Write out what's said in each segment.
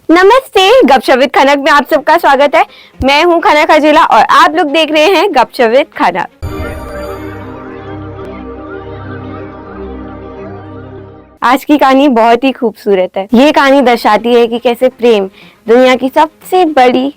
नमस्ते, गपशप विद खनक में आप सबका स्वागत है। मैं हूं खनक हजीला और आप लोग देख रहे हैं गपशप विद खनक। आज की कहानी बहुत ही खूबसूरत है। ये कहानी दर्शाती है कि कैसे प्रेम दुनिया की सबसे बड़ी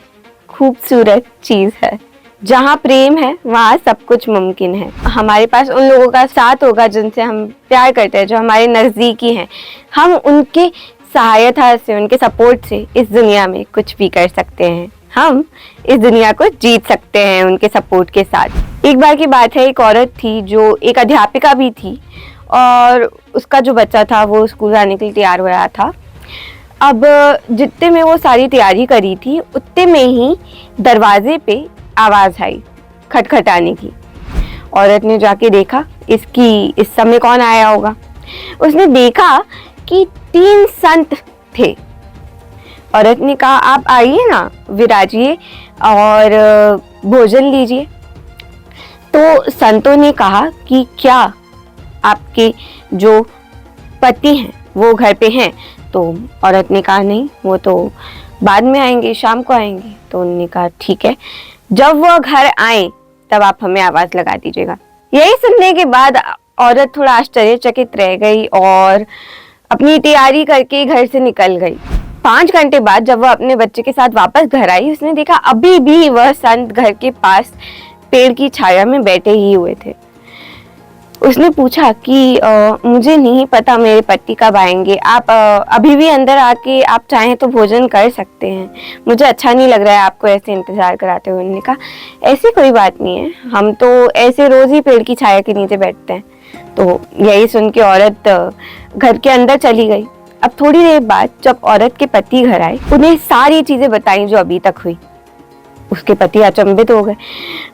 खूबसूरत चीज है। जहाँ प्रेम है वहाँ सब कुछ मुमकिन है। हमारे पास उन लोगों का साथ होगा जिनसे हम प्यार करते हैं, जो हमारे नजदीकी हैं। हम उनके सहायता से, उनके सपोर्ट से इस दुनिया में कुछ भी कर सकते हैं। हम इस दुनिया को जीत सकते हैं उनके सपोर्ट के साथ। एक बार की बात है, एक औरत थी जो एक अध्यापिका भी थी और उसका जो बच्चा था वो स्कूल जाने के लिए तैयार हो रहा था। अब जितने में वो सारी तैयारी करी थी उतने में ही दरवाजे पे आवाज आई खटखटाने की। औरत ने जाके देखा इस समय कौन आया होगा। उसने देखा कि 3 संत थे। औरत ने कहा, आप आइए ना, विराजिए और भोजन लीजिए। तो संतों ने कहा कि क्या आपके जो पति हैं वो घर पे हैं? तो औरत ने कहा, नहीं, वो तो बाद में आएंगे, शाम को आएंगे। तो उन्होंने कहा, ठीक है, जब वो घर आए तब आप हमें आवाज लगा दीजिएगा। यही सुनने के बाद औरत थोड़ा आश्चर्यचकित रह गई और अपनी तैयारी करके घर से निकल गई। 5 घंटे बाद जब वह अपने बच्चे के साथ वापस घर आई, उसने देखा अभी भी वह संत घर के पास पेड़ की छाया में बैठे ही हुए थे। उसने पूछा कि मुझे नहीं पता मेरे पति कब आएंगे, आप अभी भी अंदर आके आप चाहें तो भोजन कर सकते हैं, मुझे अच्छा नहीं लग रहा है आपको ऐसे इंतजार कराते हुए। उन्होंने कहा, ऐसी कोई बात नहीं है, हम तो ऐसे रोज ही पेड़ की छाया के नीचे बैठते हैं। तो यही सुन के औरत घर के अंदर चली गई। अब थोड़ी देर बाद जब औरत के पति घर आए, उन्हें सारी चीजें बताई जो अभी तक हुई। उसके पति अचंभित हो गए।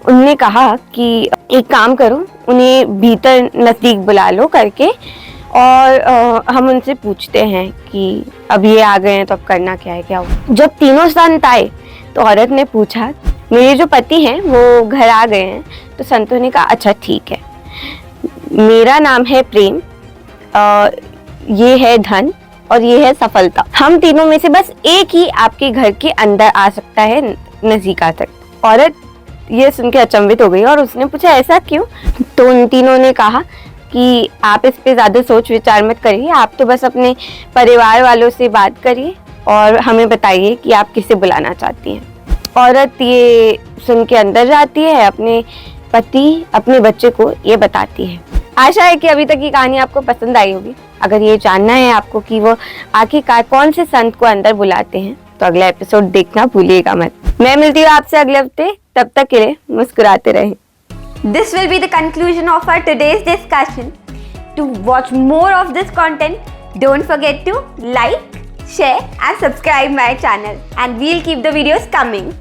उन्होंने कहा कि एक काम करो, उन्हें भीतर नजदीक बुला लो करके, और हम उनसे पूछते हैं कि अब ये आ गए हैं तो अब करना क्या है, क्या हो। जब तीनों संत आए तो औरत ने पूछा, मेरे जो पति हैं वो घर आ गए हैं? तो संतों ने कहा, अच्छा ठीक है, मेरा नाम है प्रेम, ये है धन और ये है सफलता। हम तीनों में से बस एक ही आपके घर के अंदर आ सकता है नजदीक तक। औरत ये सुन के अचंभित हो गई और उसने पूछा, ऐसा क्यों? तो उन तीनों ने कहा कि आप इस पे ज्यादा सोच विचार मत करिए, आप तो बस अपने परिवार वालों से बात करिए और हमें बताइए कि आप किसे बुलाना चाहती हैं। औरत ये सुन के अंदर जाती है, अपने पति, अपने बच्चे को ये बताती है। आशा है कि अभी तक की कहानी आपको पसंद आई होगी। अगर ये जानना है आपको कि वो आखिरकार कौन से संत को अंदर बुलाते हैं तो अगला एपिसोड देखना भूलिएगा मत। मैं मिलती हूँ आपसे अगले हफ्ते, तब तक के लिए मुस्कुराते रहें। This will be the conclusion of our today's discussion. To watch more of this content, don't forget to like, share and subscribe my channel, and we'll keep the videos coming.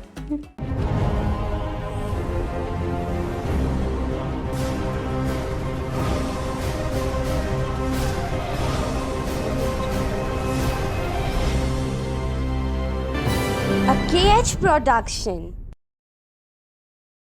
A KH production.